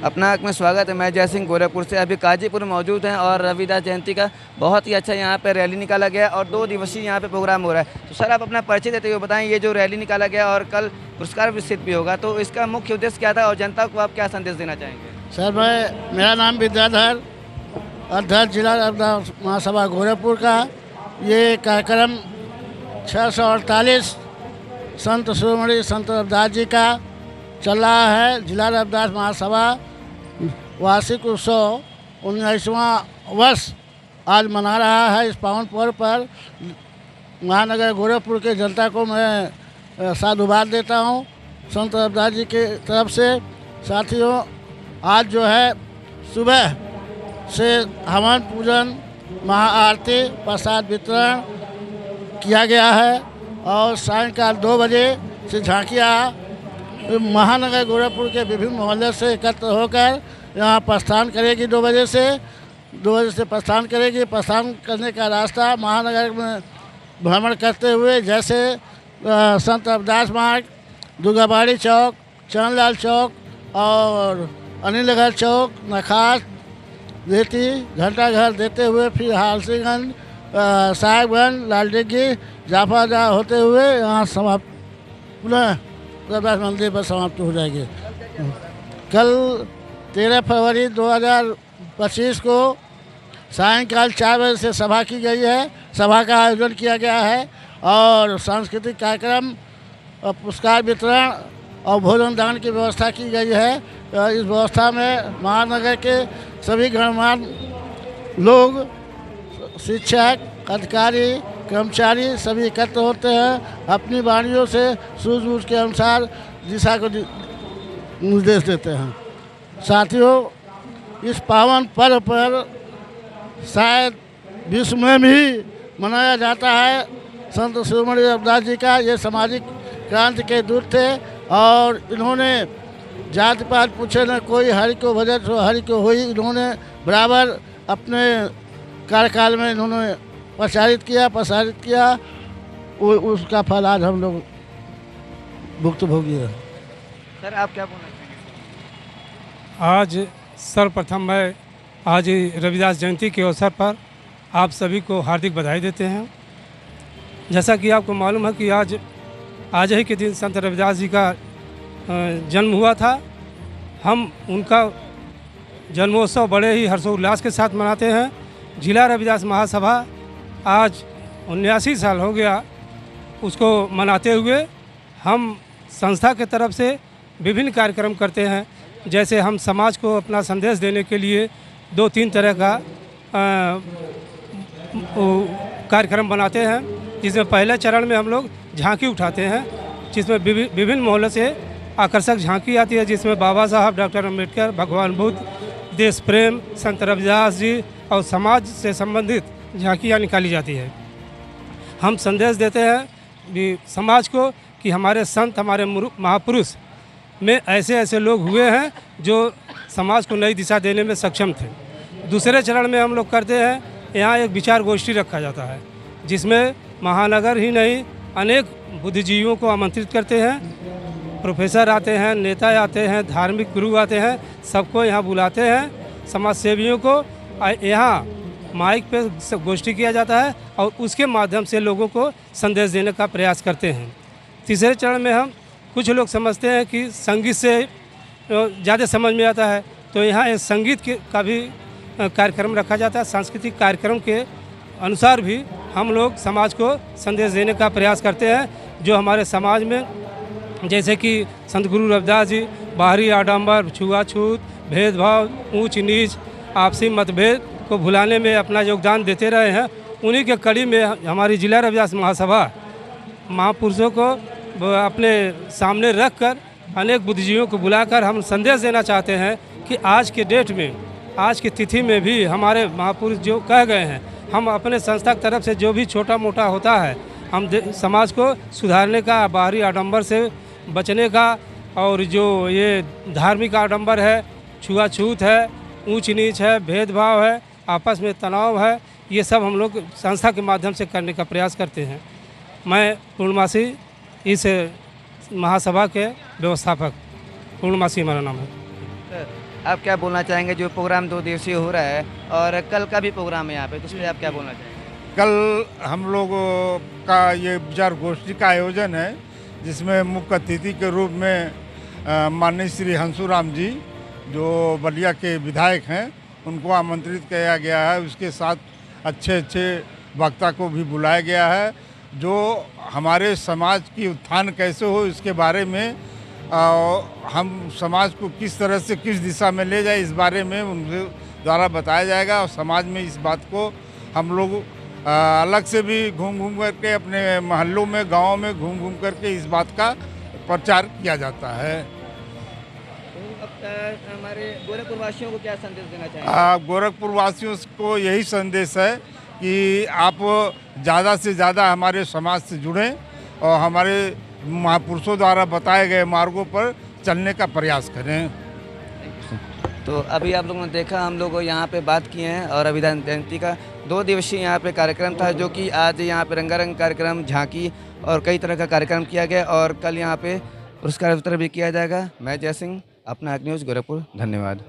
अपना हक में स्वागत है। मैं जय सिंह गोरखपुर से अभी काजीपुर मौजूद हैं और रविदास जयंती का बहुत ही अच्छा यहाँ पे रैली निकाला गया और 2 दिवसीय यहाँ पे प्रोग्राम हो रहा है। तो सर आप अपना परिचय देते हुए बताएं, ये जो रैली निकाला गया और कल पुरस्कार वितरित भी होगा, तो इसका मुख्य उद्देश्य क्या था और जनता को आप क्या संदेश देना चाहेंगे? सर मेरा नाम विद्याधर, अध्यक्ष जिला रविदास महासभा गोरखपुर का। ये कार्यक्रम 648 संत शिरोमणि संत रविदास जी का चल रहा है। जिला रविदास महासभा वार्षिक उत्सव 19वां वर्ष आज मना रहा है। इस पावन पर्व पर महानगर गोरखपुर के जनता को मैं साधुवाद देता हूँ संत रविदास जी के तरफ से। साथियों, आज जो है सुबह से हवन पूजन, महाआरती, प्रसाद वितरण किया गया है और सायंकाल 2 बजे से झांकियाँ महानगर गोरखपुर के विभिन्न मोहल्ले से एकत्र होकर यहाँ प्रस्थान करेगी। 2 बजे से प्रस्थान करेगी। प्रस्थान करने का रास्ता महानगर में भ्रमण करते हुए जैसे संत रविदास मार्ग, दुर्गाबाड़ी चौक, चंदलाल चौक और अनिलनगर चौक, नखास, रेती, घंटाघर देते हुए फिर हालसीगंज, साहेबगंज, लालडिग्गी, जाफाजा होते हुए यहाँ समाप्त पुनः रविदास मंदिर पर समाप्त हो जाएगी। कल 13 फरवरी 2025 को सायंकाल 4 बजे से सभा की गई है। सभा का आयोजन किया गया है और सांस्कृतिक कार्यक्रम, पुरस्कार वितरण और भोजन दान की व्यवस्था की गई है। इस व्यवस्था में महानगर के सभी गणमान्य लोग, शिक्षक, अधिकारी, कर्मचारी सभी एकत्र होते हैं। अपनी वाणियों से सूझबूझ के अनुसार दिशा को निर्देश देते हैं। साथियों, इस पावन पर्व पर शायद विश्व में भी मनाया जाता है। संत शिरोमणि रविदास जी का ये सामाजिक क्रांति के दूत थे और इन्होंने जाति पात पूछे न कोई, हरि को भजन सो हरि को होई। इन्होंने बराबर अपने कार्यकाल में इन्होंने प्रसारित किया। उसका फल आज हम लोग भुक्तभोगी हैं। सर आप क्या बोलना चाहेंगे? आज सर्वप्रथम मैं आज रविदास जयंती के अवसर पर आप सभी को हार्दिक बधाई देते हैं। जैसा कि आपको मालूम है कि आज ही के दिन संत रविदास जी का जन्म हुआ था। हम उनका जन्मोत्सव बड़े ही हर्षोल्लास के साथ मनाते हैं। जिला रविदास महासभा आज 79 साल हो गया उसको मनाते हुए। हम संस्था के तरफ से विभिन्न कार्यक्रम करते हैं। जैसे हम समाज को अपना संदेश देने के लिए 2-3 तरह का कार्यक्रम बनाते हैं, जिसमें पहले चरण में हम लोग झांकी उठाते हैं, जिसमें विभिन्न मोहल्लों से आकर्षक झांकी आती है, जिसमें बाबा साहब, डॉक्टर अम्बेडकर, भगवान बुद्ध, देश प्रेम, संत रविदास जी और समाज से संबंधित झांकियाँ निकाली जाती है। हम संदेश देते हैं भी समाज को कि हमारे संत, हमारे महापुरुष में ऐसे लोग हुए हैं जो समाज को नई दिशा देने में सक्षम थे। दूसरे चरण में हम लोग करते हैं, यहाँ एक विचार गोष्ठी रखा जाता है, जिसमें महानगर ही नहीं अनेक बुद्धिजीवियों को आमंत्रित करते हैं। प्रोफेसर आते हैं, नेता आते हैं, धार्मिक गुरु आते हैं, सबको यहाँ बुलाते हैं। समाज सेवियों को यहाँ माइक पे गोष्ठी किया जाता है और उसके माध्यम से लोगों को संदेश देने का प्रयास करते हैं। तीसरे चरण में हम कुछ लोग समझते हैं कि संगीत से ज़्यादा समझ में आता है, तो यहाँ एक संगीत का भी कार्यक्रम रखा जाता है। सांस्कृतिक कार्यक्रम के अनुसार भी हम लोग समाज को संदेश देने का प्रयास करते हैं, जो हमारे समाज में जैसे कि संत गुरु रविदास जी बाहरी आडंबर, छुआछूत, भेदभाव, ऊंच नीच, आपसी मतभेद को भुलाने में अपना योगदान देते रहे हैं। उन्हीं के कड़ी में हमारी जिला रविदास महासभा महापुरुषों को अपने सामने रखकर अनेक बुद्धिजीवियों को बुलाकर हम संदेश देना चाहते हैं कि आज के डेट में, आज की तिथि में भी हमारे महापुरुष जो कह गए हैं, हम अपने संस्था की तरफ से जो भी छोटा मोटा होता है, हम समाज को सुधारने का, बाहरी आडंबर से बचने का, और जो ये धार्मिक आडंबर है, छुआछूत है, ऊंच नीच है, भेदभाव है, आपस में तनाव है, ये सब हम लोग संस्था के माध्यम से करने का प्रयास करते हैं। मैं पूर्णमासी इस महासभा के व्यवस्थापक, पूर्णमासी हमारा नाम है। आप क्या बोलना चाहेंगे? जो प्रोग्राम 2 दिवसीय हो रहा है और कल का भी प्रोग्राम है यहाँ पे, तो उसमें आप क्या बोलना चाहेंगे? कल हम लोगों का ये विचार गोष्ठी का आयोजन है, जिसमें मुख्य अतिथि के रूप में माननीय श्री हंसुराम जी, जो बलिया के विधायक हैं, उनको आमंत्रित किया गया है। उसके साथ अच्छे अच्छे वक्ता को भी बुलाया गया है, जो हमारे समाज की उत्थान कैसे हो इसके बारे में, हम समाज को किस तरह से किस दिशा में ले जाए इस बारे में उनके द्वारा बताया जाएगा। और समाज में इस बात को हम लोग अलग से भी घूम घूम करके अपने मोहल्लों में, गाँव में घूम घूम करके इस बात का प्रचार किया जाता है। हमारे गोरखपुर वासियों को क्या संदेश देना चाहेंगे? गोरखपुर वासियों को यही संदेश है कि आप ज़्यादा से ज़्यादा हमारे समाज से जुड़ें और हमारे महापुरुषों द्वारा बताए गए मार्गों पर चलने का प्रयास करें। तो अभी आप लोगों ने देखा, हम लोग यहाँ पे बात किए हैं और रविदास जयंती का 2 दिवसीय यहाँ पे कार्यक्रम था, जो कि आज यहाँ पे रंगारंग कार्यक्रम, झांकी और कई तरह का कार्यक्रम किया गया और कल यहाँ पे पुरस्कार वितरण भी किया जाएगा। मैं जय सिंह, अपना न्यूज़ गोरखपुर, धन्यवाद।